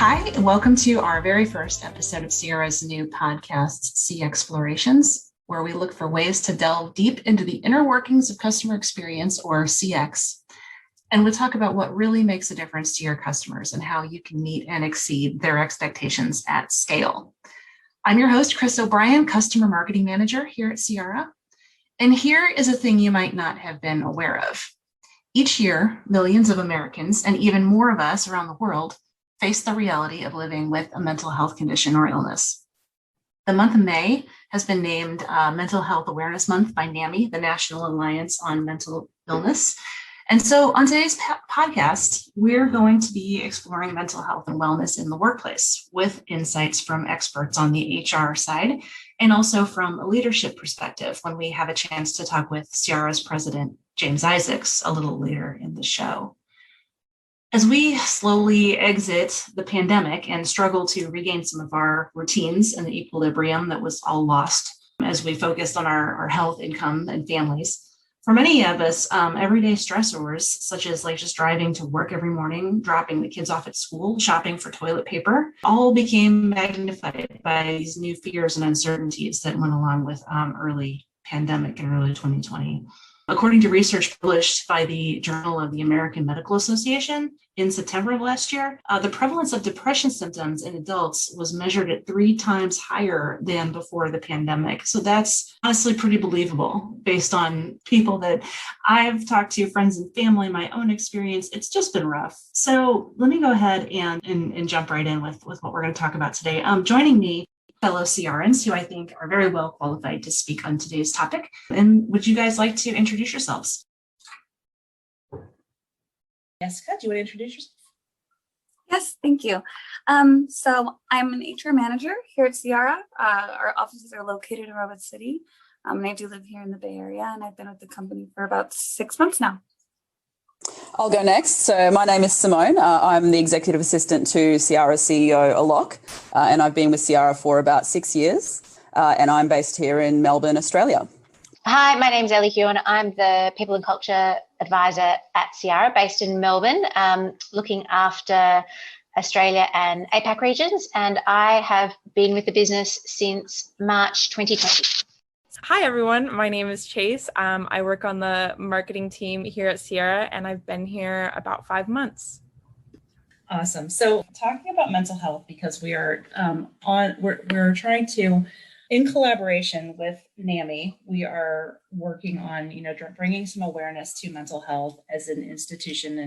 Hi, and welcome to our very first episode of Cyara's new podcast, CXplorations, where we look for ways to delve deep into the inner workings of customer experience, or CX. And we talk about what really makes a difference to your customers and how you can meet and exceed their expectations at scale. I'm your host, Chris O'Brien, Customer Marketing Manager here at Cyara. And here is a thing you might not have been aware of. Each year, millions of Americans, and even more of us around the world, face the reality of living with a mental health condition or illness. The month of May has been named Mental Health Awareness Month by NAMI, the National Alliance on Mental Illness. And so on today's podcast, we're going to be exploring mental health and wellness in the workplace with insights from experts on the HR side and also from a leadership perspective when we have a chance to talk with Cyara's president, James Isaacs, a little later in the show. As we slowly exit the pandemic and struggle to regain some of our routines and the equilibrium that was all lost as we focused on our health, income, and families, for many of us, everyday stressors, such as just driving to work every morning, dropping the kids off at school, shopping for toilet paper, all became magnified by these new fears and uncertainties that went along with early pandemic in early 2020. According to research published by the Journal of the American Medical Association in September of last year, the prevalence of depression symptoms in adults was measured at 3 times higher than before the pandemic. So that's honestly pretty believable based on people that I've talked to, friends and family, my own experience. It's just been rough. So let me go ahead and jump right in with what we're going to talk about today. Joining me, fellow Cyarans who I think are very well qualified to speak on today's topic. And would you guys like to introduce yourselves? Jessica, do you want to introduce yourself? Yes, thank you. So I'm an HR manager here at Cyara. Our offices are located in Redwood City. And I do live here in the Bay Area, and I've been with the company for about 6 months now. I'll go next. So my name is Simone. I'm the Executive Assistant to Cyara's CEO, Alok, and I've been with Cyara for about 6 years, and I'm based here in Melbourne, Australia. Hi, my name's Ellie Hewen. I'm the People and Culture Advisor at Cyara, based in Melbourne, looking after Australia and APAC regions, and I have been with the business since March 2020. Hi, everyone. My name is Chase. I work on the marketing team here at Cyara, and I've been here about 5 months. Awesome. So talking about mental health, because we are we're trying to, in collaboration with NAMI, we are working on, bringing some awareness to mental health as an institution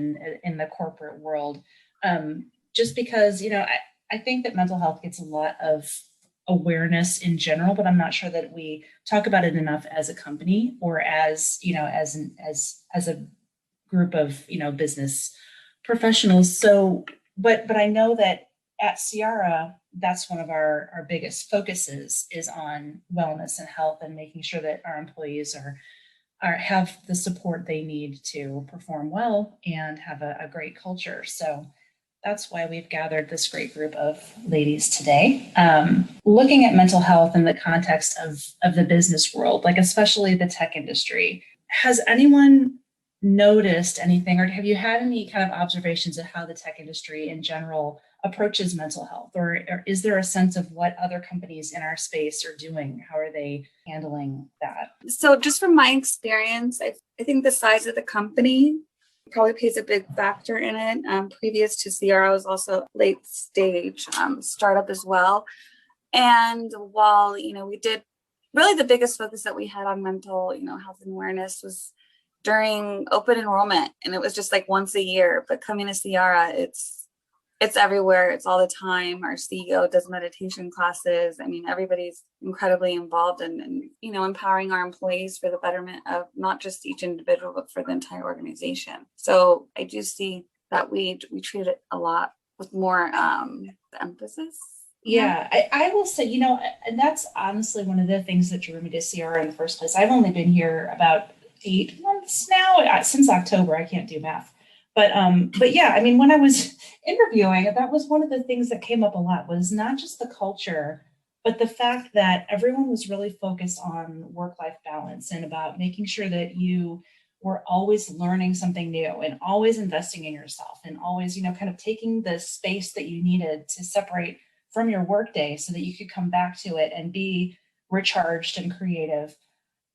in the corporate world. Just because, I think that mental health gets a lot of awareness in general, but I'm not sure that we talk about it enough as a company or as a group of, business professionals. So, but I know that at Cyara, that's one of our biggest focuses is on wellness and health and making sure that our employees have the support they need to perform well and have a great culture. So that's why we've gathered this great group of ladies today, looking at mental health in the context of the business world, especially the tech industry. Has anyone noticed anything, or have you had any kind of observations of how the tech industry in general approaches mental health? Or is there a sense of what other companies in our space are doing? How are they handling that? So just from my experience, I think the size of the company probably plays a big factor in it. Previous to Cyara, I was also late stage startup as well. And while, we did, really the biggest focus that we had on mental, health and awareness was during open enrollment. And it was just once a year, but coming to Cyara, it's everywhere. It's all the time. Our CEO does meditation classes. Everybody's incredibly involved in empowering our employees for the betterment of not just each individual, but for the entire organization. So I do see that we treat it a lot with more emphasis. Yeah, I will say, and that's honestly one of the things that drew me to Cyara in the first place. I've only been here about 8 months now, since October. I can't do math. But yeah, when I was interviewing, that was one of the things that came up a lot, was not just the culture, but the fact that everyone was really focused on work-life balance and about making sure that you were always learning something new and always investing in yourself and always, kind of taking the space that you needed to separate from your workday so that you could come back to it and be recharged and creative.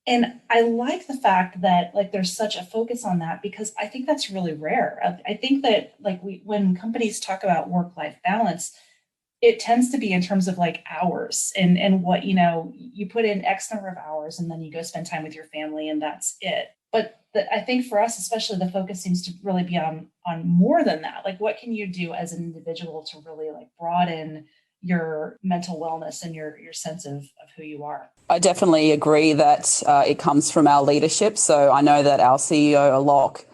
And I like the fact that like there's such a focus on that, because I think that's really rare. I think that like when companies talk about work-life balance, it tends to be in terms of like hours and what, you put in X number of hours and then you go spend time with your family and that's it. But I think for us, especially, the focus seems to really be on more than that. Like, what can you do as an individual to really like broaden your mental wellness and your sense of who you are? I definitely agree that it comes from our leadership. So I know that our CEO, Alok,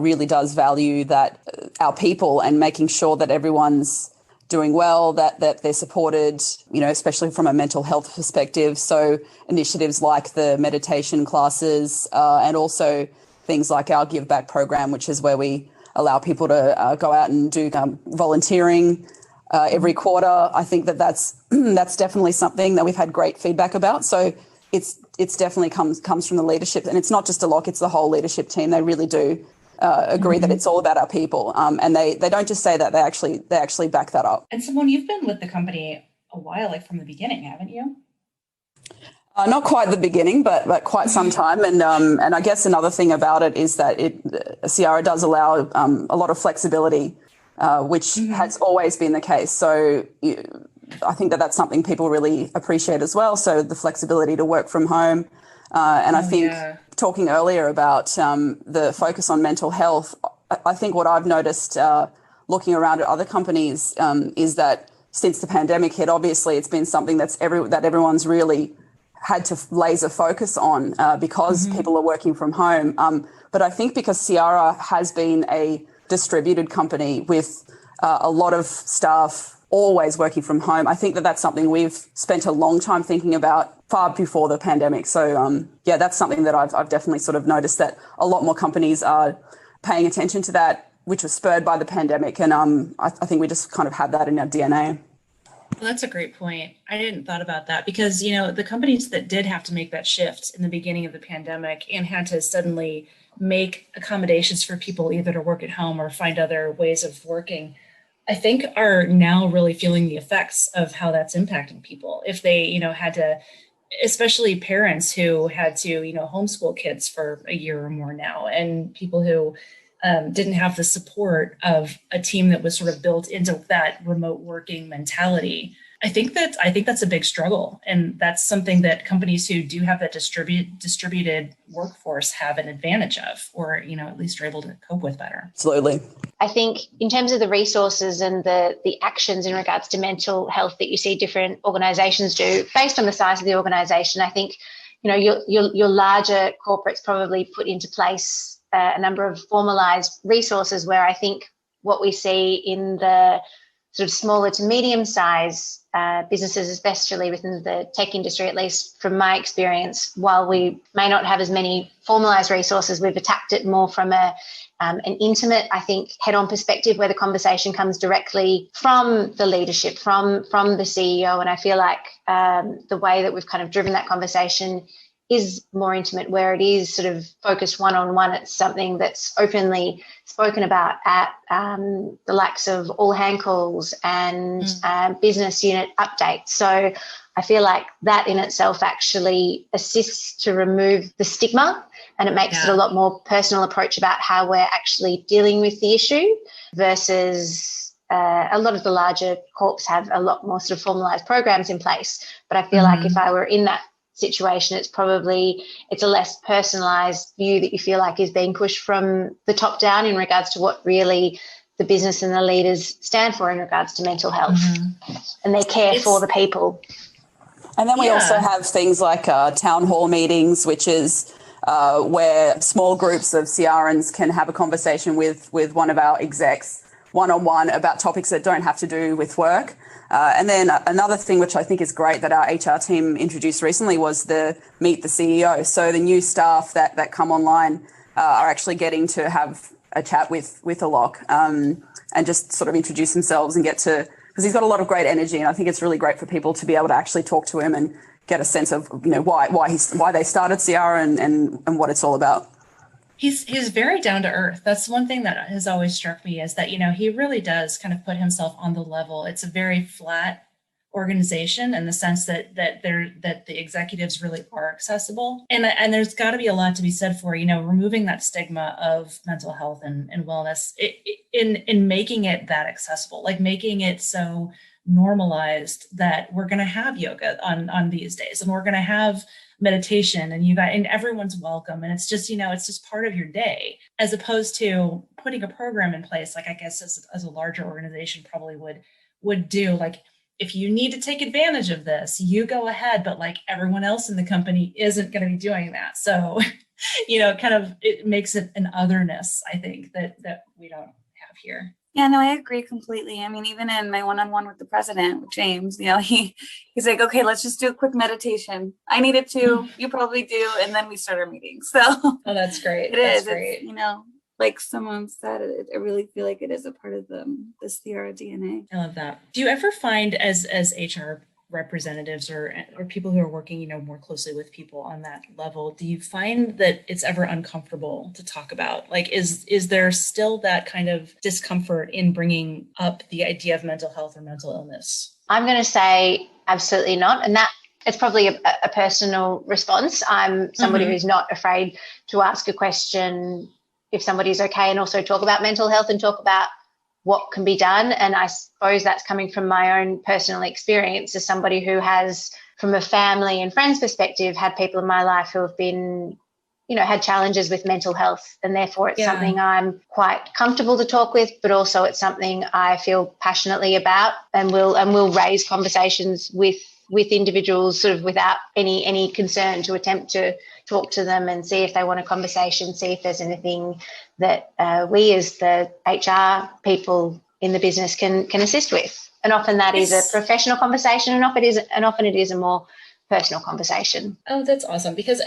really does value that our people and making sure that everyone's doing well, that they're supported, especially from a mental health perspective. So initiatives like the meditation classes and also things like our Give Back program, which is where we allow people to go out and do volunteering every quarter. I think that's definitely something that we've had great feedback about. So it's definitely comes from the leadership, and it's not just Alok, it's the whole leadership team. They really do agree that it's all about our people, and they don't just say that, they actually back that up. And Simone, you've been with the company a while, like from the beginning, haven't you? Not quite the beginning, but quite some time. And I guess another thing about it is that Cyara does allow a lot of flexibility, which has always been the case. So I think that that's something people really appreciate as well. So the flexibility to work from home. And I think talking earlier about the focus on mental health, I think what I've noticed looking around at other companies is that since the pandemic hit, obviously it's been something that everyone's really had to laser focus on because people are working from home. But I think because Cyara has been a distributed company with a lot of staff always working from home, I think that that's something we've spent a long time thinking about far before the pandemic. So, that's something that I've definitely sort of noticed, that a lot more companies are paying attention to that, which was spurred by the pandemic. And I think we just kind of have that in our DNA. Well, that's a great point. I didn't thought about that because, the companies that did have to make that shift in the beginning of the pandemic and had to suddenly make accommodations for people either to work at home or find other ways of working, I think are now really feeling the effects of how that's impacting people. If they, had to, especially parents who had to, homeschool kids for a year or more now, and people who didn't have the support of a team that was sort of built into that remote working mentality. I think that's a big struggle. And that's something that companies who do have that distributed workforce have an advantage of, or, at least are able to cope with better. Absolutely. I think in terms of the resources and the actions in regards to mental health that you see different organisations do, based on the size of the organisation, I think, your larger corporates probably put into place a number of formalised resources, where I think what we see in the sort of smaller to medium-sized businesses, especially within the tech industry, at least from my experience, while we may not have as many formalised resources, we've attacked it more from an intimate, I think, head-on perspective, where the conversation comes directly from the leadership, from the CEO. And I feel like the way that we've kind of driven that conversation is more intimate, where it is sort of focused one-on-one. It's something that's openly spoken about at the likes of all hand calls and business unit updates. So I feel like that in itself actually assists to remove the stigma, and it makes it a lot more personal approach about how we're actually dealing with the issue, versus a lot of the larger corps have a lot more sort of formalised programs in place. But I feel like if I were in that situation, it's a less personalized view that you feel like is being pushed from the top down in regards to what really the business and the leaders stand for in regards to mental health and their care for the people. And then we also have things like town hall meetings, which is where small groups of CRNs can have a conversation with one of our execs one-on-one about topics that don't have to do with work. And then another thing which I think is great that our HR team introduced recently was the Meet the CEO. So the new staff that come online are actually getting to have a chat with Alok and just sort of introduce themselves and get to, because he's got a lot of great energy, and I think it's really great for people to be able to actually talk to him and get a sense of why they started Cyara and what it's all about. He's very down to earth. That's one thing that has always struck me, is that, he really does kind of put himself on the level. It's a very flat organization in the sense that the executives really are accessible. And there's got to be a lot to be said for, removing that stigma of mental health and wellness in making it that accessible, like making it so normalized that we're going to have yoga on these days, and we're going to have meditation, and everyone's welcome, and it's just it's just part of your day, as opposed to putting a program in place, like I guess as a larger organization probably would do. Like, if you need to take advantage of this, you go ahead, but like everyone else in the company isn't going to be doing that. So kind of it makes it an otherness, I think, that we don't have here. Yeah, no, I agree completely. I mean, even in my one-on-one with the president, with James, he's like, okay, let's just do a quick meditation. I need it too. You probably do. And then we start our meeting. So oh, that's great. That's great. It's, like someone said, I really feel like it is a part of the Cyara DNA. I love that. Do you ever find as HR representatives or people who are working, more closely with people on that level, do you find that it's ever uncomfortable to talk about? Like, is there still that kind of discomfort in bringing up the idea of mental health or mental illness? I'm going to say absolutely not. And that it's probably a personal response. I'm somebody who's not afraid to ask a question if somebody's okay, and also talk about mental health and talk about what can be done. And I suppose that's coming from my own personal experience as somebody who has, from a family and friends perspective, had people in my life who have been, had challenges with mental health. And therefore it's something I'm quite comfortable to talk with, but also it's something I feel passionately about, and will raise conversations with individuals sort of without any concern, to attempt to talk to them and see if they want a conversation, see if there's anything that we as the HR people in the business can assist with. And often that is a professional conversation, and often it is a more personal conversation. Oh, that's awesome, because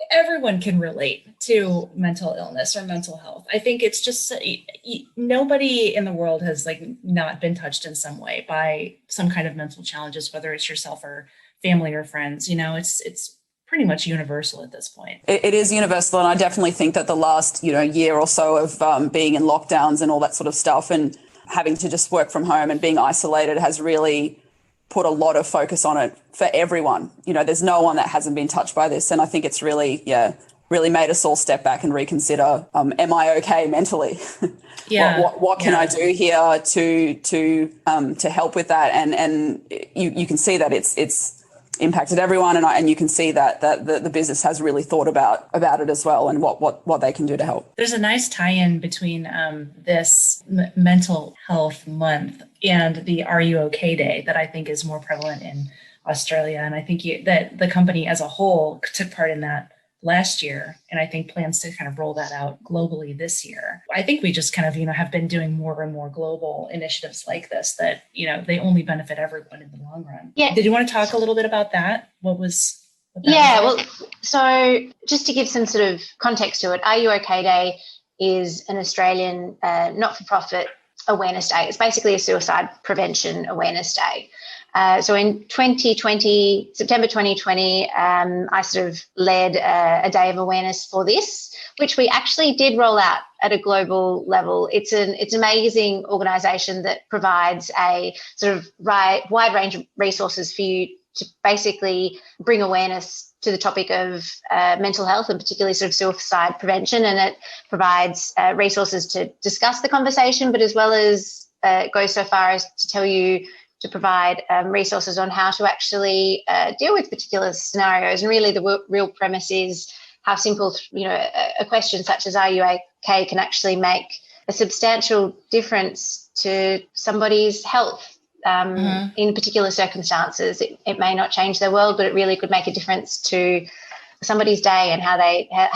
everyone can relate to mental illness or mental health. I think it's just nobody in the world has not been touched in some way by some kind of mental challenges, whether it's yourself or family or friends. It's pretty much universal at this point. It is universal, and I definitely think that the last year or so of being in lockdowns and all that sort of stuff, and having to just work from home and being isolated, has really put a lot of focus on it for everyone. There's no one that hasn't been touched by this, and I think it's really made us all step back and reconsider: am I okay mentally? Yeah. What can I do here to help with that? And you can see that it's impacted everyone, and you can see that the business has really thought about it as well, and what they can do to help. There's a nice tie-in between this mental health month and the Are You OK Day that I think is more prevalent in Australia, and I think that the company as a whole took part in that last year, and I think plans to kind of roll that out globally this year. I think we just kind of have been doing more and more global initiatives like this that they only benefit everyone in the long run. Yeah. Did you want to talk a little bit about that? Well, so just to give some sort of context to it, Are You OK Day is an Australian not-for-profit awareness day. It's basically a suicide prevention awareness day. So in September 2020, I sort of led a day of awareness for this, which we actually did roll out at a global level. It's an amazing organisation that provides a sort of wide range of resources for you to basically bring awareness to the topic of mental health, and particularly sort of suicide prevention. And it provides resources to discuss the conversation, but as well as goes so far as to tell you to provide resources on how to actually deal with particular scenarios. And really the real premise is how simple, a question such as, are you okay, can actually make a substantial difference to somebody's health in particular circumstances. It may not change their world, but it really could make a difference to somebody's day and how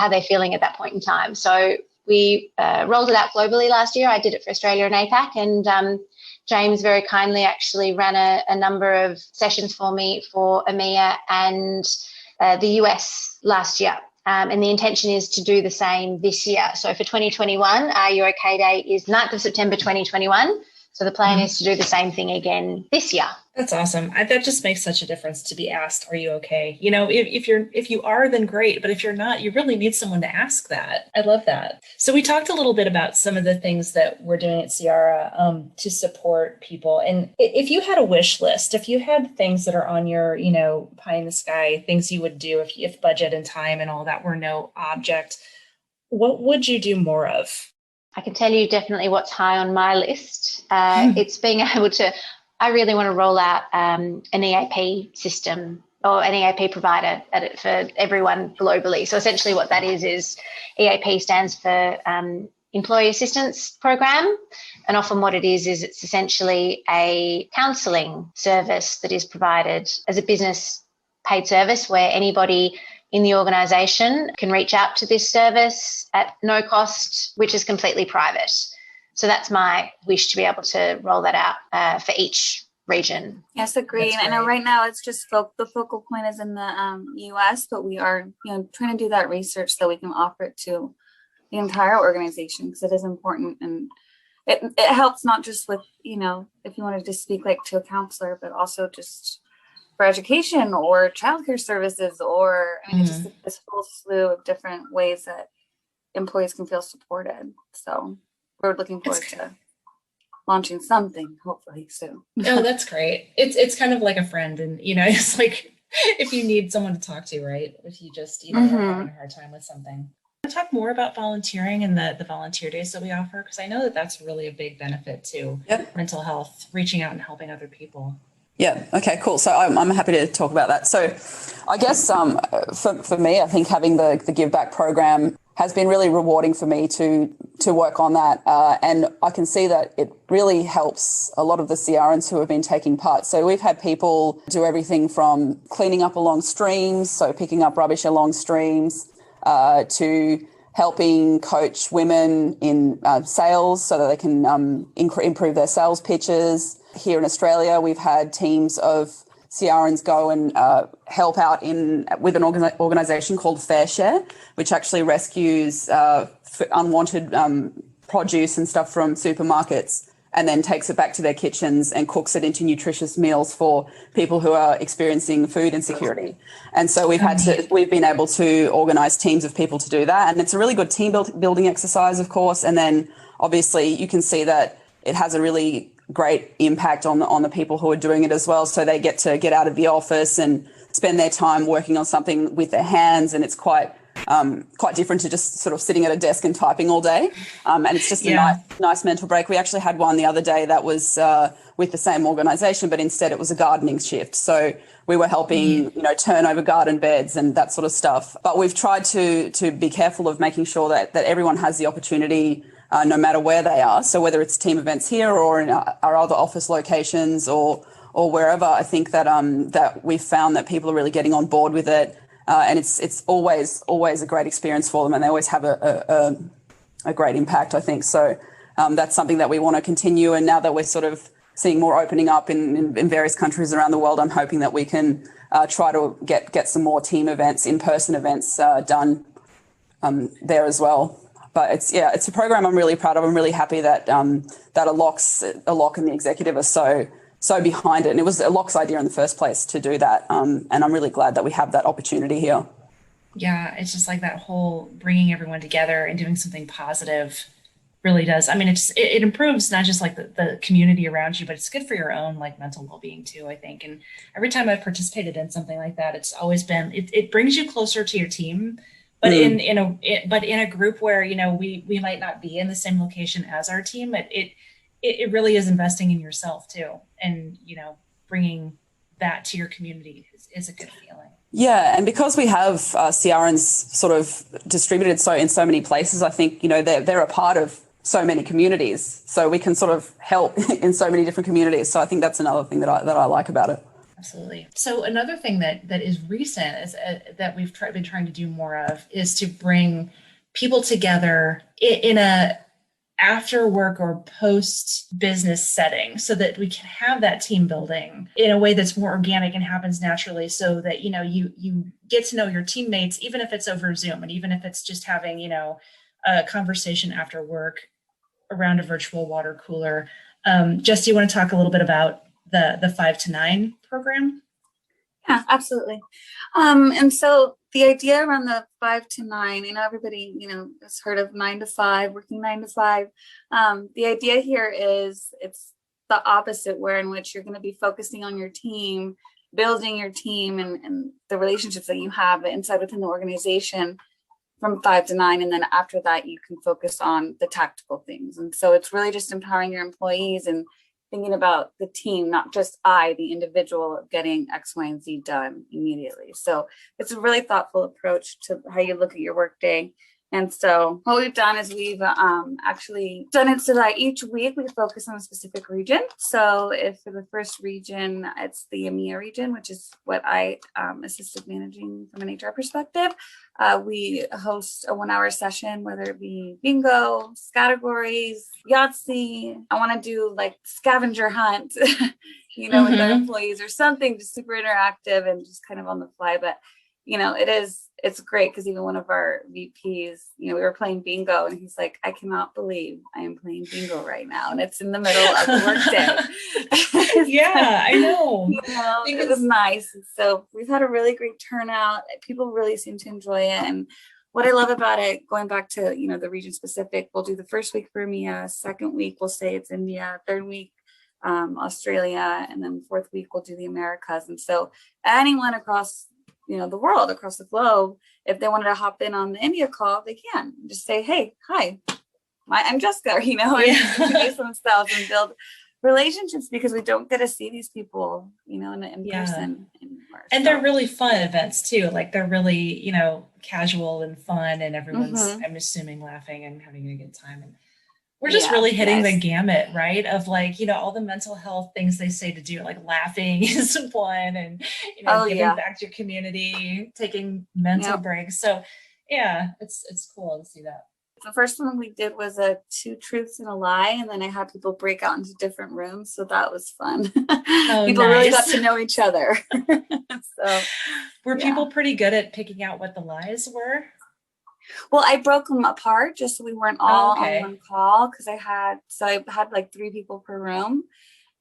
they're feeling at that point in time. So we rolled it out globally last year. I did it for Australia and APAC, and James very kindly actually ran a number of sessions for me for EMEA and the US last year. And the intention is to do the same this year. So for 2021, Are You OK Day is 9th of September 2021 So the plan is to do the same thing again this year. That's awesome. That just makes such a difference to be asked, are you okay? You know, if you are, then great. But if you're not, you really need someone to ask that. I love that. So we talked a little bit about some of the things that we're doing at Cyara to support people. And if you had a wish list, if you had things that are on your, you know, pie in the sky, things you would do if budget and time and all that were no object, what would you do more of? I can tell you definitely what's high on my list. It's being able to, I really want to roll out an EAP system or an EAP provider for everyone globally. So essentially what that is EAP stands for Employee Assistance Program. And often what it is it's essentially a counselling service that is provided as a business paid service where anybody in the organisation can reach out to this service at no cost, which is completely private. So that's my wish, to be able to roll that out for each region. Yes, agree. I know right now it's just the focal point is in the US, but we are, you know, trying to do that research so we can offer it to the entire organization, because it is important, and it helps not just with, you know, if you wanted to speak like to a counselor, but also just for education or childcare services, or I mean, it's just this whole slew of different ways that employees can feel supported. So we're looking forward to launching something hopefully soon. Oh, that's great. It's kind of like a friend, and you know, it's like if you need someone to talk to, right? If you just, you know, are having a hard time with something. I talk more about volunteering and the volunteer days that we offer, because I know that that's really a big benefit to mental health, reaching out and helping other people. Yeah. Okay, cool. So I'm happy to talk about that. So I guess for me, I think having the Give Back program has been really rewarding for me to work on that. And I can see that it really helps a lot of the Cyarans who have been taking part. So we've had people do everything from cleaning up along streams, so picking up rubbish along streams, to helping coach women in sales so that they can improve their sales pitches. Here in Australia, we've had teams of Cyarans go and help out with an organisation called Fair Share, which actually rescues unwanted produce and stuff from supermarkets and then takes it back to their kitchens and cooks it into nutritious meals for people who are experiencing food insecurity. And so we've been able to organise teams of people to do that. And it's a really good team building exercise, of course. And then obviously you can see that it has a really great impact on the people who are doing it as well. So they get to get out of the office and spend their time working on something with their hands, and it's quite different to just sort of sitting at a desk and typing all day. And it's just a nice mental break. We actually had one the other day that was with the same organisation, but instead it was a gardening shift. So we were helping, turn over garden beds and that sort of stuff. But we've tried to be careful of making sure that everyone has the opportunity no matter where they are. So whether it's team events here or in our other office locations or wherever, I think that we've found that people are really getting on board with it. And it's always a great experience for them, and they always have a great impact, I think. So that's something that we want to continue. And now that we're sort of seeing more opening up in various countries around the world, I'm hoping that we can try to get some more team events, in-person events done there as well. But it's a program I'm really proud of. I'm really happy that Alok and the executive are so behind it. And it was Alok's idea in the first place to do that. And I'm really glad that we have that opportunity here. Yeah, it's just like that whole bringing everyone together and doing something positive really does. I mean, it improves not just like the community around you, but it's good for your own like mental well-being too, I think. And every time I've participated in something like that, it's always been, it brings you closer to your team. But in a group where, we might not be in the same location as our team, it really is investing in yourself too. And, bringing that to your community is a good feeling. Yeah. And because we have Cyarans sort of distributed in so many places, I think, they're a part of so many communities. So we can sort of help in so many different communities. So I think that's another thing that I like about it. Absolutely. So another thing that is recent is that we've been trying to do more of is to bring people together in a after work or post business setting, so that we can have that team building in a way that's more organic and happens naturally, so that you get to know your teammates, even if it's over Zoom, and even if it's just having a conversation after work around a virtual water cooler. Jess, do you want to talk a little bit about the 5 to 9 program? Yeah, absolutely. And so the idea around the 5 to 9, everybody, has heard of 9 to 5, working 9 to 5. The idea here is it's the opposite, where in which you're going to be focusing on your team, building your team and the relationships that you have inside within the organization from 5 to 9. And then after that, you can focus on the tactical things. And so it's really just empowering your employees and thinking about the team, not just the individual, getting X, Y, and Z done immediately. So it's a really thoughtful approach to how you look at your workday. And so what we've done is we've actually done it so that each week we focus on a specific region. So if for the first region, it's the EMEA region, which is what I assisted managing from an HR perspective. We host a 1-hour session, whether it be bingo, categories, Yahtzee. I want to do like scavenger hunt, with our employees or something just super interactive and just kind of on the fly. But, it's great because even one of our VPs, we were playing bingo and he's like, I cannot believe I am playing bingo right now. And it's in the middle of the workday. Yeah, I know. It was nice. And so we've had a really great turnout. People really seem to enjoy it. And what I love about it, going back to, the region specific, we'll do the first week for EMEA, second week, we'll say it's India, third week, Australia, and then fourth week, we'll do the Americas. And so anyone across the world, across the globe, if they wanted to hop in on the India call, they can just say, hey, hi, I'm Jessica, and introduce themselves and build relationships, because we don't get to see these people, in person anymore. And they're really fun events too. Like they're really, casual and fun, and everyone's, I'm assuming, laughing and having a good time. And we're just really hitting the gamut, right? Of like, all the mental health things they say to do, like laughing is one, and, giving back to your community, taking mental breaks. So yeah, it's cool to see that. The first one we did was a 2 truths and a lie. And then I had people break out into different rooms. So that was fun. People really got to know each other. So were people pretty good at picking out what the lies were? Well, I broke them apart just so we weren't all on one call, because I had like 3 people per room.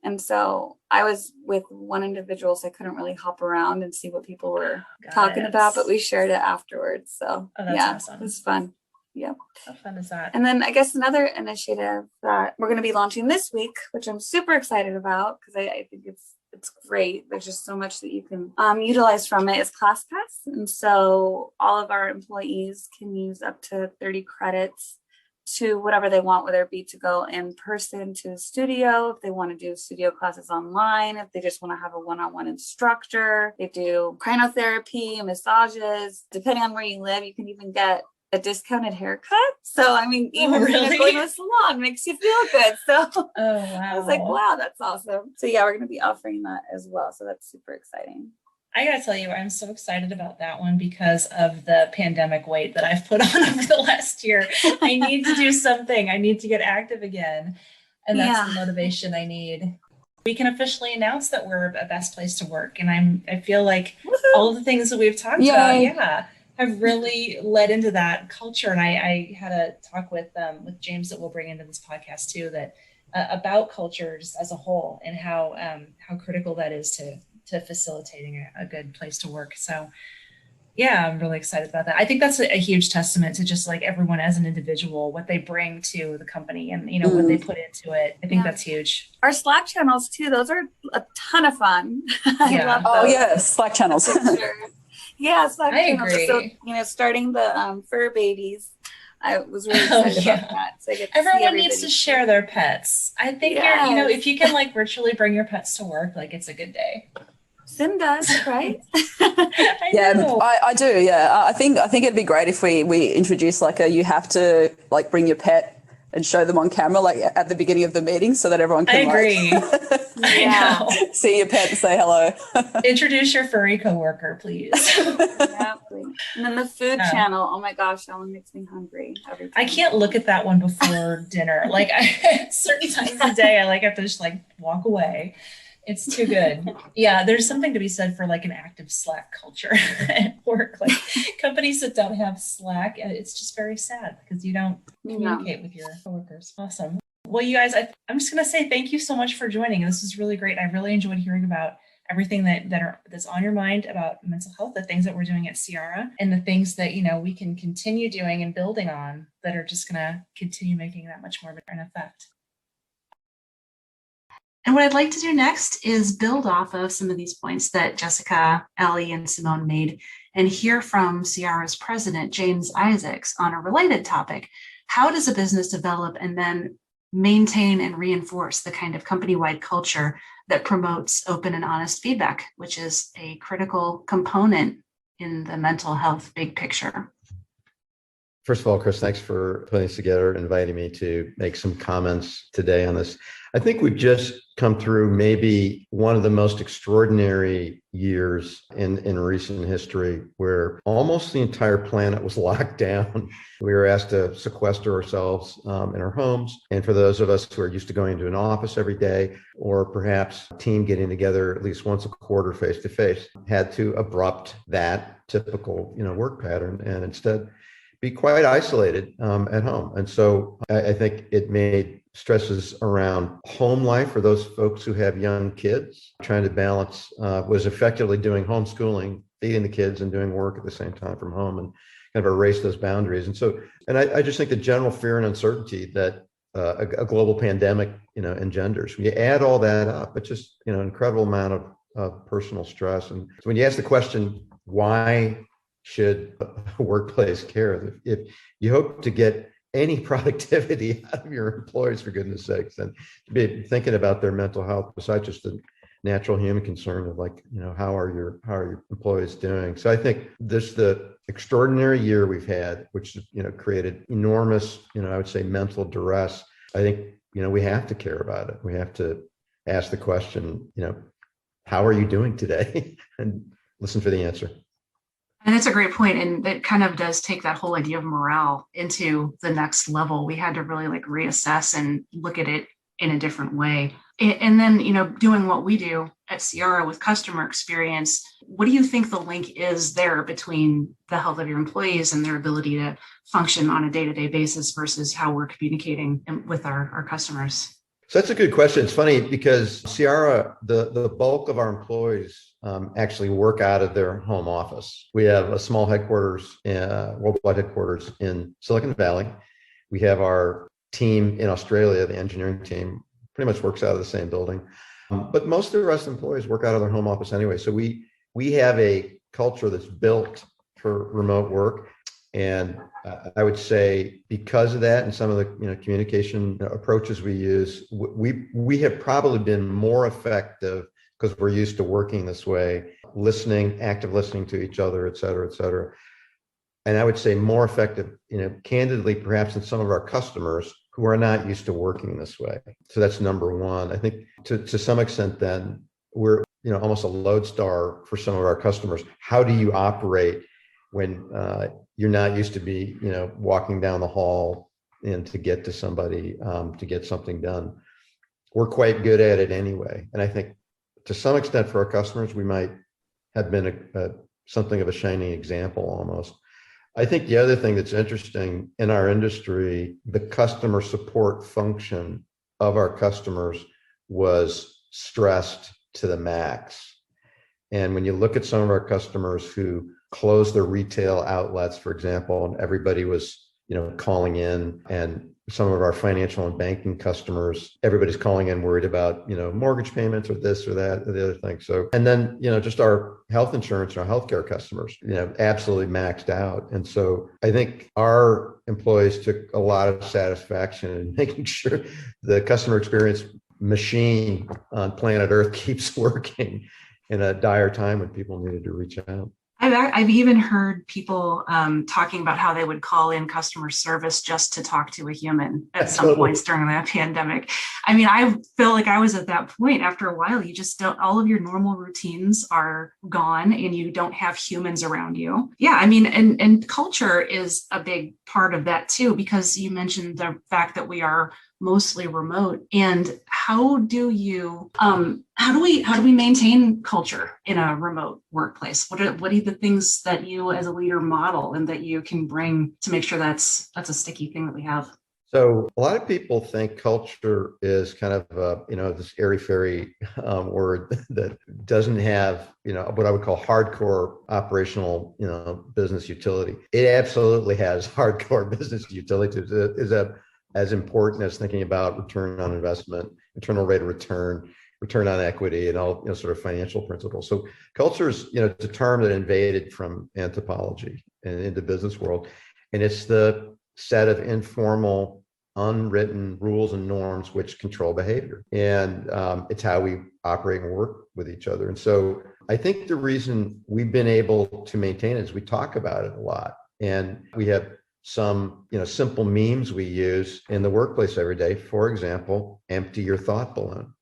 And so I was with one individual, so I couldn't really hop around and see what people were talking about, but we shared it afterwards. So awesome. It was fun. Yep. How fun is that? And then I guess another initiative that we're going to be launching this week, which I'm super excited about, because I think it's great. There's just so much that you can utilize from it, is ClassPass. And so all of our employees can use up to 30 credits to whatever they want, whether it be to go in person to a studio, if they want to do studio classes online, if they just want to have a one-on-one instructor. They do cryotherapy, massages. Depending on where you live, you can even get a discounted haircut. So even going to a salon makes you feel good. So I was like, wow, that's awesome. So we're going to be offering that as well. So that's super exciting. I gotta tell you, I'm so excited about that one because of the pandemic weight that I've put on over the last year. I need to do something. I need to get active again. And that's the motivation I need. We can officially announce that we're a best place to work. And I feel like all of the things that we've talked about, have really led into that culture. And I had a talk with James that we'll bring into this podcast too, that about cultures as a whole and how critical that is to facilitating a good place to work. So I'm really excited about that. I think that's a huge testament to just like everyone as an individual, what they bring to the company and, what they put into it. I think that's huge. Our Slack channels too, those are a ton of fun. I love those. Oh yeah, Slack channels. Yeah, Slack channels. Agree. So, starting the fur babies, I was really excited about that. So I get to everyone needs to share their pets. I think if you can like virtually bring your pets to work, like it's a good day. Sim does, right? I do. Yeah, I think it'd be great if we introduce like you have to like bring your pet and show them on camera like at the beginning of the meeting so that everyone can. I agree. I know. See your pet and say hello. Introduce your furry coworker, please. Exactly. And then the food channel. Oh my gosh, that one makes me hungry every time. I can't look at that one before dinner. Like certain times of the day, I have to just like walk away. It's too good. Yeah, there's something to be said for like an active Slack culture at work. Like companies that don't have Slack, it's just very sad because you don't communicate with your coworkers. Awesome. Well, you guys, I'm just going to say thank you so much for joining. This is really great. I really enjoyed hearing about everything that's on your mind about mental health, the things that we're doing at Cyara, and the things that, we can continue doing and building on that are just going to continue making that much more of an effect. And what I'd like to do next is build off of some of these points that Jessica, Ellie, and Simone made and hear from Cyara's president, James Isaacs, on a related topic. How does a business develop and then maintain and reinforce the kind of company-wide culture that promotes open and honest feedback, which is a critical component in the mental health big picture? First of all, Chris, thanks for putting this together and inviting me to make some comments today on this. I think we've just come through maybe one of the most extraordinary years in recent history, where almost the entire planet was locked down. We were asked to sequester ourselves in our homes. And for those of us who are used to going to an office every day, or perhaps a team getting together at least once a quarter face to face, had to abrupt that typical work pattern and instead be quite isolated at home. And so I think it made stresses around home life for those folks who have young kids, trying to balance, was effectively doing homeschooling, feeding the kids and doing work at the same time from home, and kind of erase those boundaries. And I just think the general fear and uncertainty that a global pandemic, engenders, when you add all that up, it's just, an incredible amount of personal stress. And so when you ask the question, why should a workplace care? If you hope to get any productivity out of your employees, for goodness sakes, then be thinking about their mental health, besides just the natural human concern of how are your employees doing? So I think the extraordinary year we've had, which created enormous, I would say, mental duress. I think we have to care about it. We have to ask the question, how are you doing today, and listen for the answer. And that's a great point. And it kind of does take that whole idea of morale into the next level. We had to really reassess and look at it in a different way. And then, doing what we do at Cyara with customer experience, what do you think the link is there between the health of your employees and their ability to function on a day-to-day basis versus how we're communicating with our customers? So that's a good question. It's funny because Cyara, the bulk of our employees actually work out of their home office. We have a small headquarters, worldwide headquarters in Silicon Valley. We have our team in Australia, the engineering team, pretty much works out of the same building. But most of the rest of the employees work out of their home office anyway. So we have a culture that's built for remote work. And I would say because of that and some of the communication approaches we use, we have probably been more effective because we're used to working this way, active listening to each other, et cetera, et cetera. And I would say more effective, candidly, perhaps than some of our customers who are not used to working this way. So that's number one. I think to some extent then we're almost a lodestar for some of our customers. How do you operate when you're not used to be, walking down the hall and to get to somebody to get something done? We're quite good at it anyway. And I think to some extent for our customers, we might have been something of a shining example almost. I think the other thing that's interesting in our industry, the customer support function of our customers was stressed to the max. And when you look at some of our customers who closed their retail outlets, for example, and everybody was, calling in, and some of our financial and banking customers, everybody's calling in worried about, mortgage payments or this or that or the other thing. So, and then, just our health insurance and our healthcare customers, absolutely maxed out. And so I think our employees took a lot of satisfaction in making sure the customer experience machine on planet Earth keeps working in a dire time when people needed to reach out. I've even heard people talking about how they would call in customer service just to talk to a human at some points during that pandemic. I mean, I feel like I was at that point after a while. You just don't, all of your normal routines are gone and you don't have humans around you. Yeah, I mean, and culture is a big part of that too, because you mentioned the fact that we are mostly remote. And how do we maintain culture in a remote workplace? What are the things that you as a leader model and that you can bring to make sure that's a sticky thing that we have? So a lot of people think culture is kind of this airy fairy word that doesn't have what I would call hardcore operational business utility. It absolutely has hardcore business utility. Is that as important as thinking about return on investment, internal rate of return, return on equity, and all sort of financial principles. So culture is it's a term that invaded from anthropology and into business world, and it's the set of informal, unwritten rules and norms which control behavior, and it's how we operate and work with each other. And so I think the reason we've been able to maintain it is we talk about it a lot, and we have some simple memes we use in the workplace every day. For example, empty your thought balloon.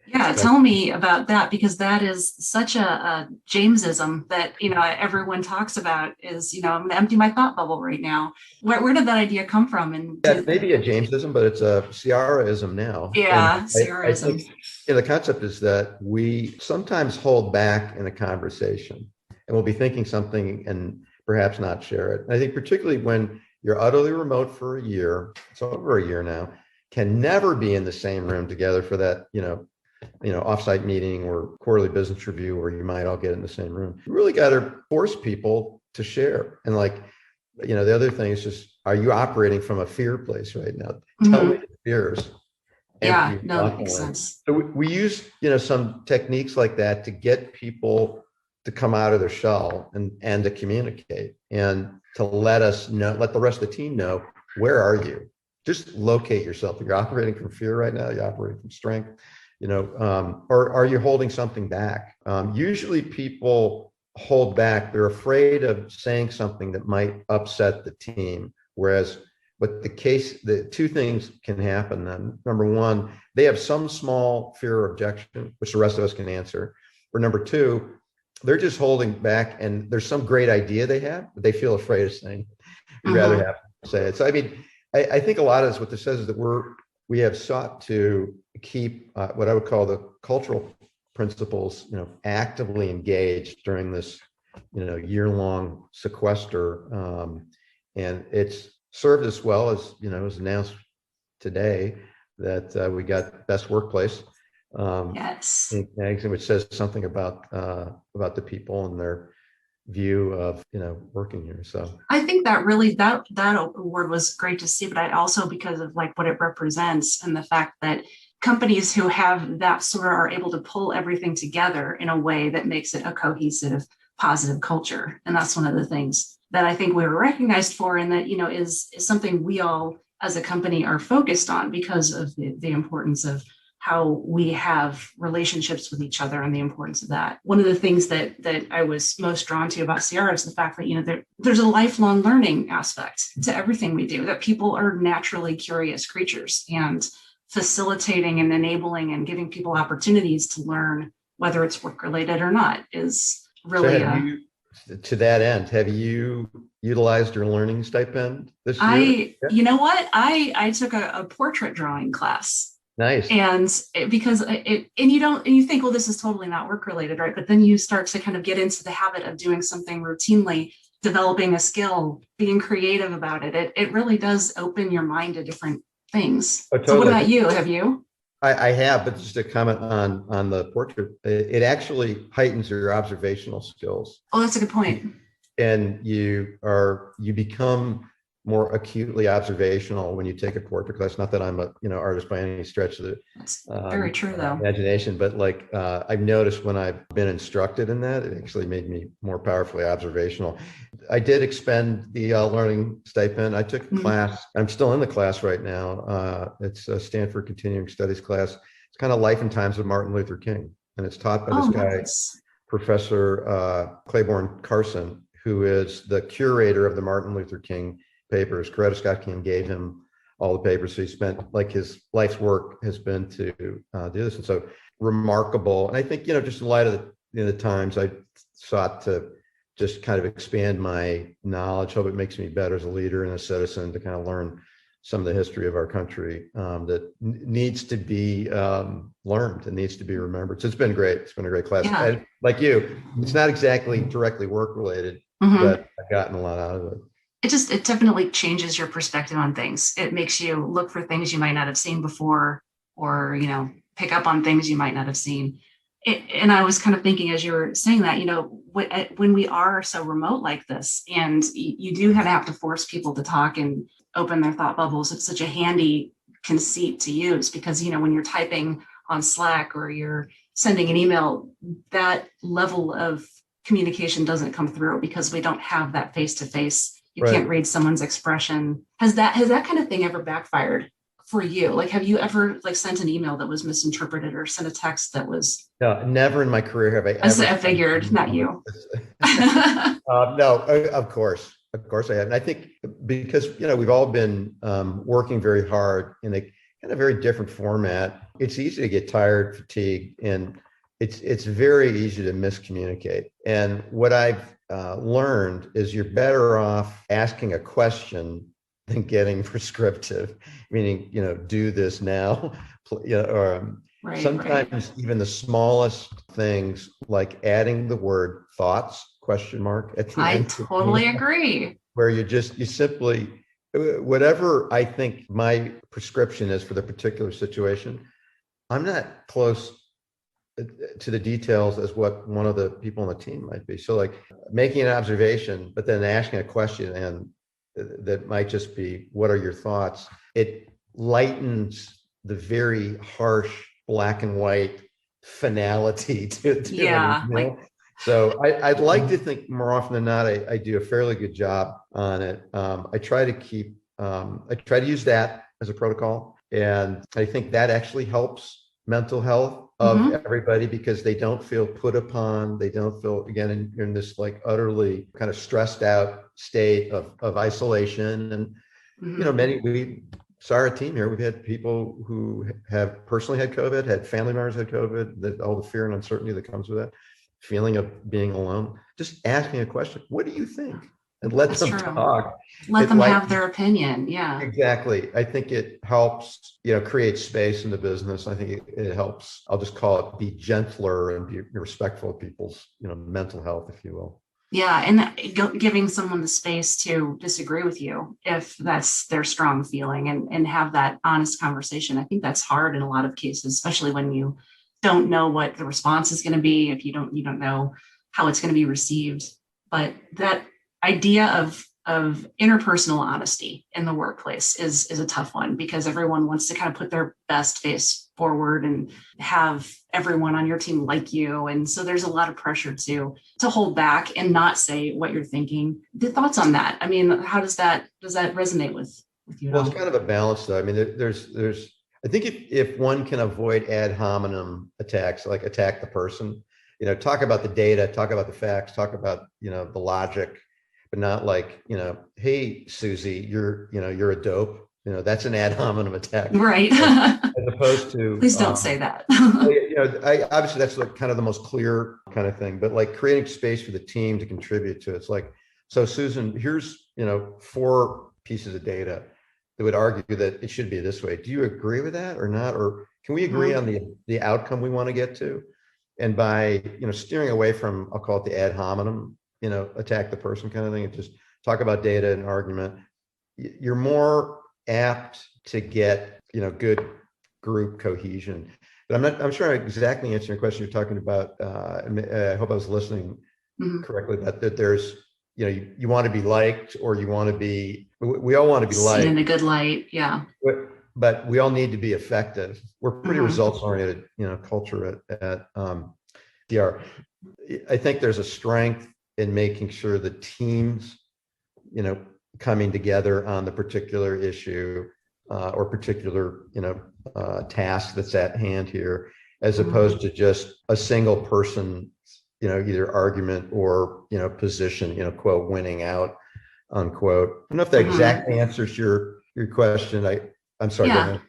Yeah, tell me about that, because that is such a Jamesism that everyone talks about. Is I'm going to empty my thought bubble right now. Where did that idea come from? And yeah, maybe a Jamesism, but it's a Cyaraism now. Yeah, Cyaraism. I think, the concept is that we sometimes hold back in a conversation, and we'll be thinking something and perhaps not share it. And I think particularly when you're utterly remote for a year, it's over a year now, can never be in the same room together for that offsite meeting or quarterly business review where you might all get in the same room. You really got to force people to share. And the other thing is just, are you operating from a fear place right now? Tell me your fears. Yeah, no, that makes sense. So we use, some techniques like that to get people to come out of their shell and to communicate and to let us know, let the rest of the team know, where are you? Just locate yourself. If you're operating from fear right now, you're operating from strength. Or are you holding something back? Usually people hold back. They're afraid of saying something that might upset the team. But the two things can happen then. Number one, they have some small fear or objection, which the rest of us can answer. Or number two, they're just holding back, and there's some great idea they have, but they feel afraid of saying it. You'd rather have to say it. So, I think a lot of what this says is that we have sought to keep what I would call the cultural principles, actively engaged during this, year-long sequester, and it's served us well. As it was announced today that we got Best Workplace, yes, magazine, which says something about the people and their view of working here. So I think that really that award was great to see, but I also, because of what it represents and the fact that companies who have that sort of are able to pull everything together in a way that makes it a cohesive, positive culture. And that's one of the things that I think we were recognized for, and that is something we all as a company are focused on because of the importance of how we have relationships with each other and the importance of that. One of the things that I was most drawn to about Cyara is the fact that, there's a lifelong learning aspect to everything we do, that people are naturally curious creatures, and facilitating and enabling and giving people opportunities to learn, whether it's work related or not, is really to that end, have you utilized your learning stipend this year? You know what? I took a portrait drawing class. Nice. And you think, well, this is totally not work related, right? But then you start to kind of get into the habit of doing something routinely, developing a skill, being creative about it. It really does open your mind to different things. Oh, totally. So what about you? Have you? I have, but just to comment on the portrait, it actually heightens your observational skills. Oh, that's a good point. And you become more acutely observational when you take a portrait class. Not that I'm a artist by any stretch of the very true though imagination, but I've noticed when I've been instructed in that, it actually made me more powerfully observational. I did expend the learning stipend. I took a class. I'm still in the class right now. It's a Stanford Continuing Studies class. It's kind of Life and Times of Martin Luther King, and it's taught by this guy, nice. Professor Claiborne Carson, who is the curator of the Martin Luther King papers. Coretta Scott King gave him all the papers. So he spent his life's work has been to do this. And so remarkable. And I think, just in light of the times, I sought to just kind of expand my knowledge. Hope it makes me better as a leader and a citizen to kind of learn some of the history of our country that needs to be learned and needs to be remembered. So it's been great. It's been a great class. Yeah. And like you, it's not exactly directly work related, but I've gotten a lot out of it. it definitely changes your perspective on things. It makes you look for things you might not have seen before, or, pick up on things you might not have seen. And I was kind of thinking as you were saying that, when we are so remote like this, and you do kind of have to force people to talk and open their thought bubbles, it's such a handy conceit to use, because, when you're typing on Slack or you're sending an email, that level of communication doesn't come through because we don't have that face-to-face. You Right. can't read someone's expression. Has that kind of thing ever backfired for you? Like, have you ever sent an email that was misinterpreted, or sent a text that was? No, never in my career have I ever. I figured, not you. No, of course I have. And I think because, we've all been working very hard in a kind of very different format. It's easy to get tired, fatigued, and it's very easy to miscommunicate. And what I've learned is you're better off asking a question than getting prescriptive, meaning, do this now, or Right, sometimes right. even the smallest things, like adding the word thoughts ? At the I end, totally agree. where you simply, whatever I think my prescription is for the particular situation, I'm not close to the details as what one of the people on the team might be. So making an observation, but then asking a question, and that might just be, what are your thoughts? It lightens the very harsh black and white finality to Yeah, an email. So I'd like to think more often than not, I do a fairly good job on it. I try to use that as a protocol. And I think that actually helps mental health of everybody, because they don't feel put upon. They don't feel, again, in this utterly kind of stressed out state of isolation. And, we Cyara team here, we've had people who have personally had COVID, had family members had COVID, that all the fear and uncertainty that comes with that, feeling of being alone. Just asking a question, what do you think? And let That's them true. talk. Let them have their opinion. Yeah. Exactly. I think it helps, create space in the business. I think it helps, I'll just call it, be gentler and be respectful of people's, mental health, if you will. Yeah. And giving someone the space to disagree with you if that's their strong feeling, and have that honest conversation. I think that's hard in a lot of cases, especially when you don't know what the response is going to be, if you don't know how it's going to be received. But that idea of interpersonal honesty in the workplace is a tough one, because everyone wants to kind of put their best face forward and have everyone on your team like you. And so there's a lot of pressure to hold back and not say what you're thinking. The thoughts on that? I mean, how does that resonate with you? Well, it's kind of a balance, though. I mean, I think if one can avoid ad hominem attacks, like attack the person, talk about the data, talk about the facts, talk about, the logic, but not hey, Susie, you're a dope. That's an ad hominem attack. Right. As opposed to, please don't say that. Obviously that's kind of the most clear kind of thing, but creating space for the team to contribute to it. It's so Susan, here's, 4 pieces of data that would argue that it should be this way. Do you agree with that or not? Or can we agree on the outcome we want to get to? And by, steering away from, I'll call it the ad hominem, attack the person kind of thing, and just talk about data and argument, you're more apt to get, good group cohesion. But I'm sure I'm exactly answering your question. You're talking about, I hope I was listening correctly, that there's, you want to be liked, or you want to be, we all want to be liked. Seen in a good light. Yeah. But we all need to be effective. We're pretty results oriented, culture at CR. I think there's a strength in making sure the teams, coming together on the particular issue or particular, task that's at hand here, as opposed to just a single person, either argument or, position, quote, winning out, unquote. I don't know if that exactly answers your question. I'm sorry. Yeah. Go ahead.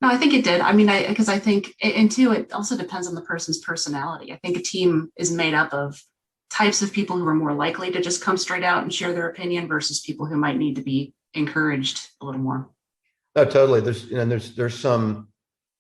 No, I think it did. I mean, because I think, and two, it also depends on the person's personality. I think a team is made up of types of people who are more likely to just come straight out and share their opinion versus people who might need to be encouraged a little more. No, totally. There's some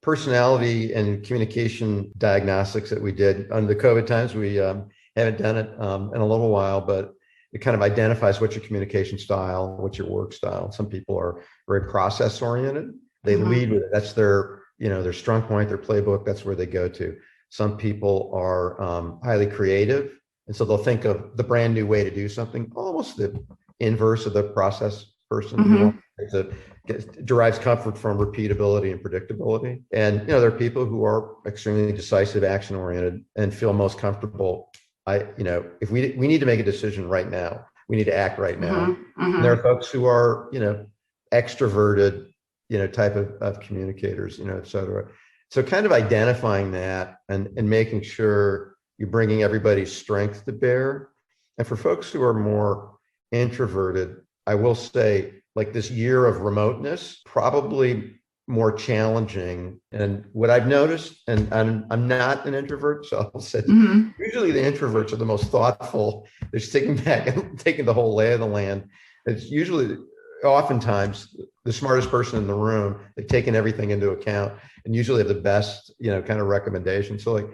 personality and communication diagnostics that we did under the COVID times. We haven't done it in a little while, but it kind of identifies what's your communication style, what's your work style. Some people are very process oriented. They lead with it. That's their, their strong point, their playbook. That's where they go to. Some people are highly creative. And so they'll think of the brand new way to do something, almost the inverse of the process person who derives comfort from repeatability and predictability. And, there are people who are extremely decisive, action oriented, and feel most comfortable. If we need to make a decision right now, we need to act right now. And there are folks who are, extroverted, type of communicators, et cetera. So kind of identifying that and making sure you're bringing everybody's strength to bear. And for folks who are more introverted, I will say, like, this year of remoteness, probably more challenging. And what I've noticed, and I'm not an introvert, so I'll say usually the introverts are the most thoughtful. They're sticking back and taking the whole lay of the land. It's usually, oftentimes, the smartest person in the room. They've taken everything into account and usually have the best, kind of recommendations. So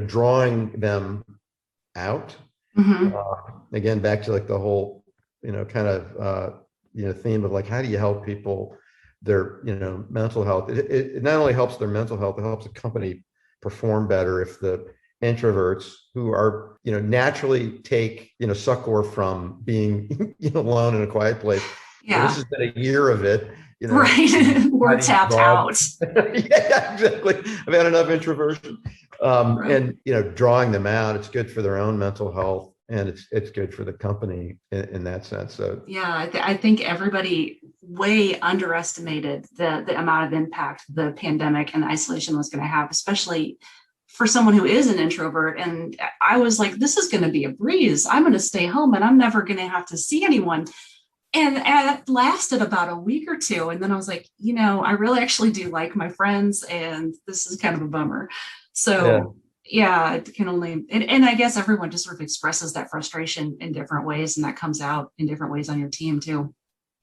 drawing them out, again, back to like the whole, kind of, theme of like, how do you help people, their, mental health? It not only helps their mental health, it helps the company perform better if the introverts who are, naturally take, succor from being, alone in a quiet place. Yeah. This has been a year of it. Right. We're tapped out. Yeah, exactly. I've had enough introversion. And, drawing them out, it's good for their own mental health. And it's good for the company in that sense. So yeah, I think everybody way underestimated the amount of impact the pandemic and isolation was going to have, especially for someone who is an introvert. And I was like, this is going to be a breeze. I'm going to stay home and I'm never going to have to see anyone. And it lasted about a week or two. And then I was like, I really actually do like my friends, and this is kind of a bummer. So yeah, it can only, and I guess everyone just sort of expresses that frustration in different ways, and that comes out in different ways on your team too.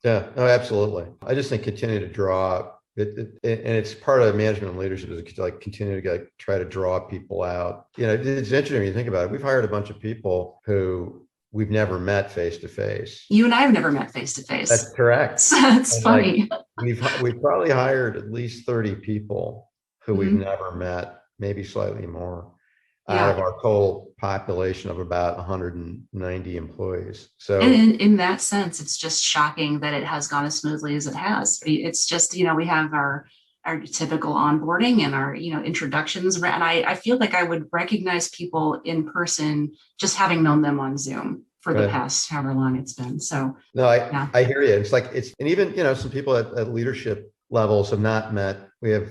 Yeah, no, absolutely. I just think continue to draw it, and it's part of management and leadership is to like continue to try to draw people out. It's interesting when you think about it. We've hired a bunch of people who we've never met face to face. You and I have never met face to face. That's correct. It's funny. We've probably hired at least 30 people who we've never met, maybe slightly more, out of our total population of about 190 employees. So and in that sense, it's just shocking that it has gone as smoothly as it has. It's just, we have our typical onboarding and our, introductions. And I feel like I would recognize people in person just having known them on Zoom for the past however long it's been. So no, I hear you. It's like, and even, some people at leadership levels have not met. We have,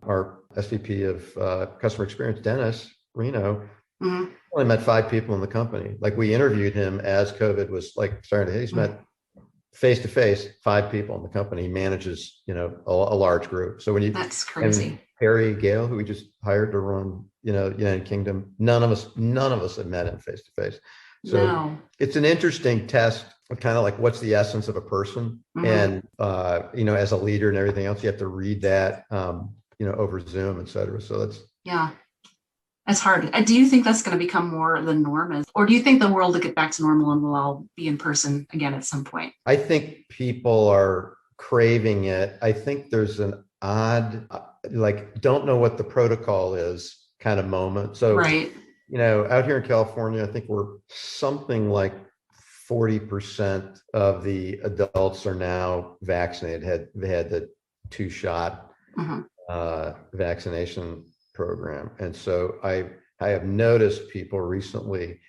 our SVP of customer experience, Dennis Reno, only met 5 people in the company. Like, we interviewed him as COVID was like starting to hit. He's met face to face 5 people in the company. He manages, a large group. So that's crazy. Harry Gale, who we just hired to run, United Kingdom, none of us have met him face to face. So it's an interesting test of kind of like, what's the essence of a person? And, as a leader and everything else, you have to read that, over Zoom, et cetera. So that's hard. Do you think that's going to become more the norm? Or do you think the world will get back to normal and we'll all be in person again at some point? I think people are craving it. I think there's an odd, don't know what the protocol is kind of moment. So, out here in California, I think we're something like 40% of the adults are now vaccinated, they had the 2-shot vaccination program. And so I have noticed people recently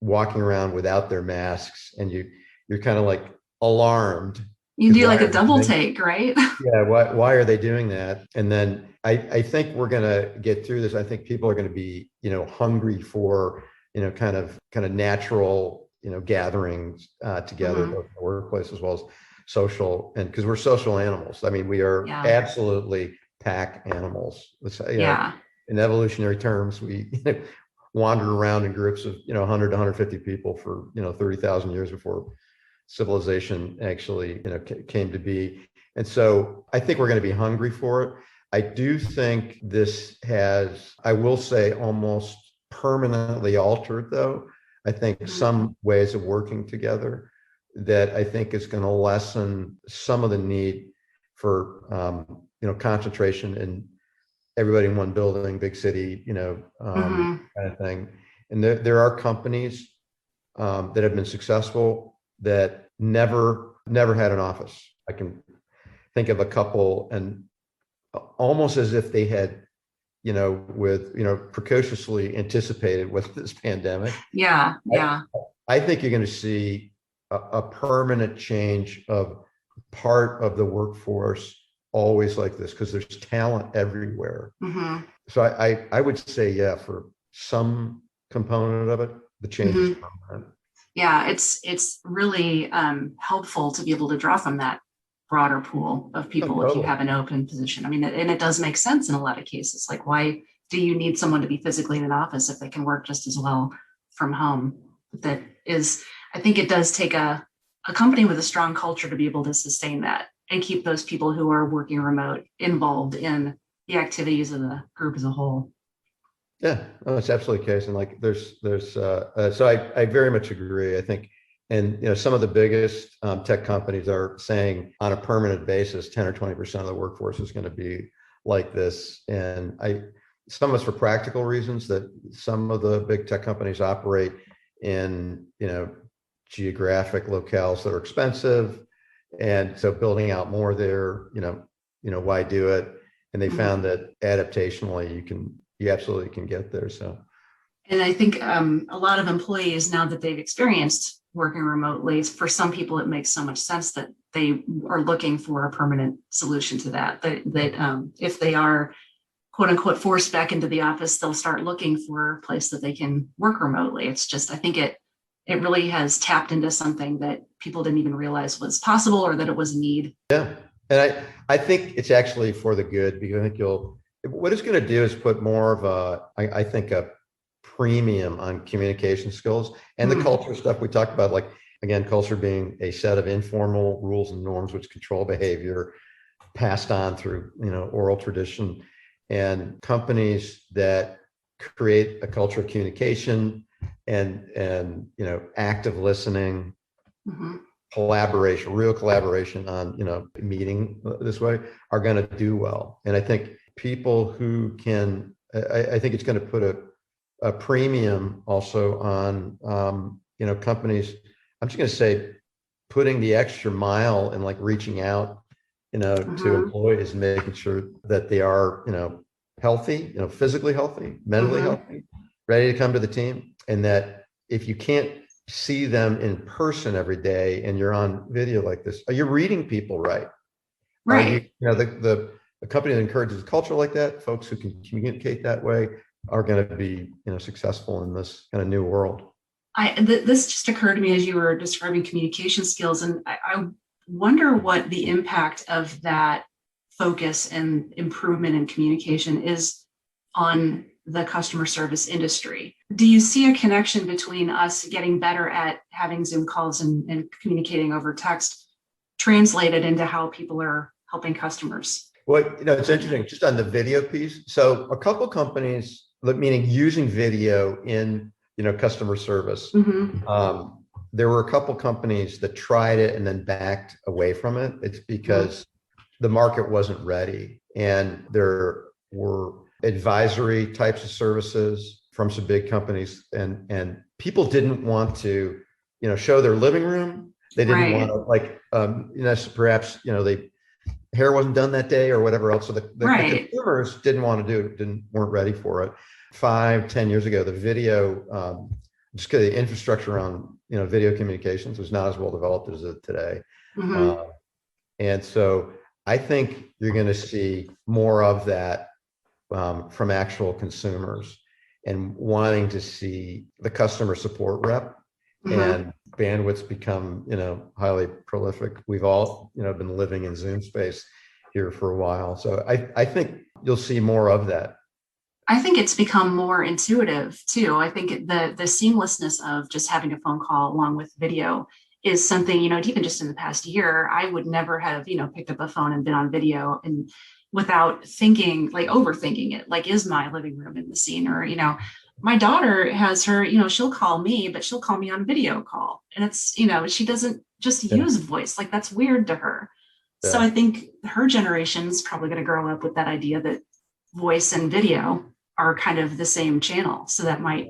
walking around without their masks, and you're kind of like alarmed. You do like a double take, right? Yeah. Why are they doing that? And then I think we're going to get through this. I think people are going to be, hungry for, kind of natural, gatherings together, both in the workplace as well as social, and because we're social animals. I mean, we are absolutely pack animals. In evolutionary terms, we wandered around in groups of 100 to 150 people for 30,000 years before civilization actually came to be. And so I think we're going to be hungry for it. I do think this has, I will say, almost permanently altered though I think some ways of working together that I think is going to lessen some of the need for concentration and everybody in one building, big city, kind of thing. And there are companies that have been successful that never had an office. I can think of a couple, and almost as if they had, precociously anticipated with this pandemic. Yeah. I think you're going to see a permanent change of part of the workforce always like this, because there's talent everywhere. So I would say, yeah, for some component of it, the change is permanent. Yeah, it's really helpful to be able to draw from that broader pool of people if you have an open position. I mean, and it does make sense in a lot of cases. Like, why do you need someone to be physically in an office if they can work just as well from home? That is, I think it does take a company with a strong culture to be able to sustain that and keep those people who are working remote involved in the activities of the group as a whole. Yeah, no, it's absolutely the case. And like so I very much agree. I think, and some of the biggest tech companies are saying on a permanent basis, 10 or 20% of the workforce is going to be like this. And some of it's for practical reasons, that some of the big tech companies operate in, geographic locales that are expensive. And so building out more there, why do it? And they found that adaptationally, you absolutely can get there. So, and I think a lot of employees, now that they've experienced working remotely, for some people, it makes so much sense that they are looking for a permanent solution to that. That if they are, quote unquote, forced back into the office, they'll start looking for a place that they can work remotely. It's just, I think it really has tapped into something that people didn't even realize was possible, or that it was a need. Yeah. And I think it's actually for the good, because I think what it's going to do is put more of a premium on communication skills and the culture stuff we talked about, like, again, culture being a set of informal rules and norms which control behavior passed on through, oral tradition, and companies that create a culture of communication and active listening, real collaboration on, meeting this way are going to do well. And I think people who can, I think it's going to put a premium also on, companies. I'm just going to say, putting the extra mile and like reaching out, to employees and making sure that they are, healthy, physically healthy, mentally healthy, ready to come to the team. And that if you can't see them in person every day and you're on video like this, are you reading people right? Right. The company that encourages a culture like that, folks who can communicate that way, are going to be, successful in this kind of new world. This just occurred to me as you were describing communication skills, and I wonder what the impact of that focus and improvement in communication is on the customer service industry. Do you see a connection between us getting better at having Zoom calls and communicating over text translated into how people are helping customers? Well, it's interesting, just on the video piece. So a couple companies, meaning using video in, customer service. There were a couple companies that tried it and then backed away from it. It's because the market wasn't ready. And there were advisory types of services from some big companies, and people didn't want to, show their living room. They didn't want to, perhaps, they hair wasn't done that day or whatever else. So the consumers didn't want to do it, weren't ready for it. 5-10 years ago, the video, just the infrastructure on, video communications was not as well developed as it today. And so I think you're going to see more of that from actual consumers, and wanting to see the customer support rep and bandwidths become, highly prolific. We've all, been living in Zoom space here for a while. So I think you'll see more of that. I think it's become more intuitive too. I think the seamlessness of just having a phone call along with video is something, even just in the past year, I would never have, picked up a phone and been on video and without thinking, like overthinking it, like, is my living room in the scene? Or, my daughter has her, she'll call me, but she'll call me on video call. And it's, she doesn't just use voice. Like that's weird to her. So I think her generation is probably going to grow up with that idea that voice and video are kind of the same channel. So that might,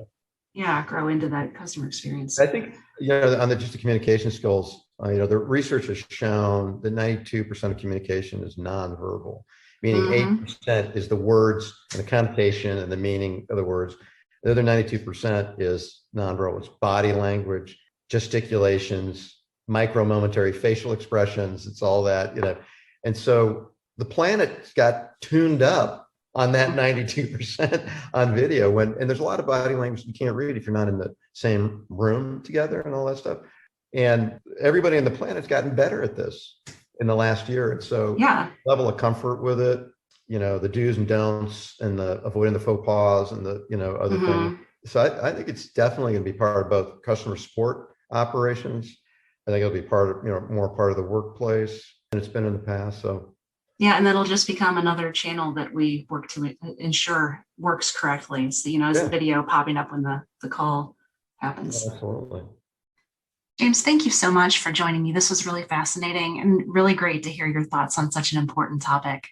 grow into that customer experience. I think, on just the communication skills, the research has shown that 92% of communication is nonverbal, meaning 8% is the words and the connotation and the meaning of the words. The other 92% is nonverbal. It's body language, gesticulations, micro momentary facial expressions. It's all that, And so the planet got tuned up on that 92% on video and there's a lot of body language you can't read if you're not in the same room together and all that stuff. And everybody on the planet's gotten better at this in the last year. And so level of comfort with it, the do's and don'ts and the avoiding the faux pas and the, other things. So I think it's definitely going to be part of both customer support operations. I think it'll be part of, more part of the workplace than it's been in the past. So. Yeah, and that'll just become another channel that we work to ensure works correctly. So, as a video popping up when the call happens. Absolutely. James, thank you so much for joining me. This was really fascinating and really great to hear your thoughts on such an important topic.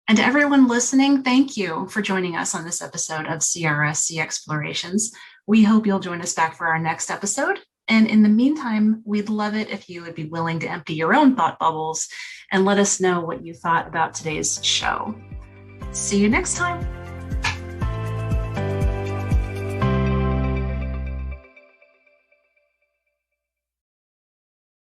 And to everyone listening, thank you for joining us on this episode of Cyara CXplorations. We hope you'll join us back for our next episode. And in the meantime, we'd love it if you would be willing to empty your own thought bubbles and let us know what you thought about today's show. See you next time.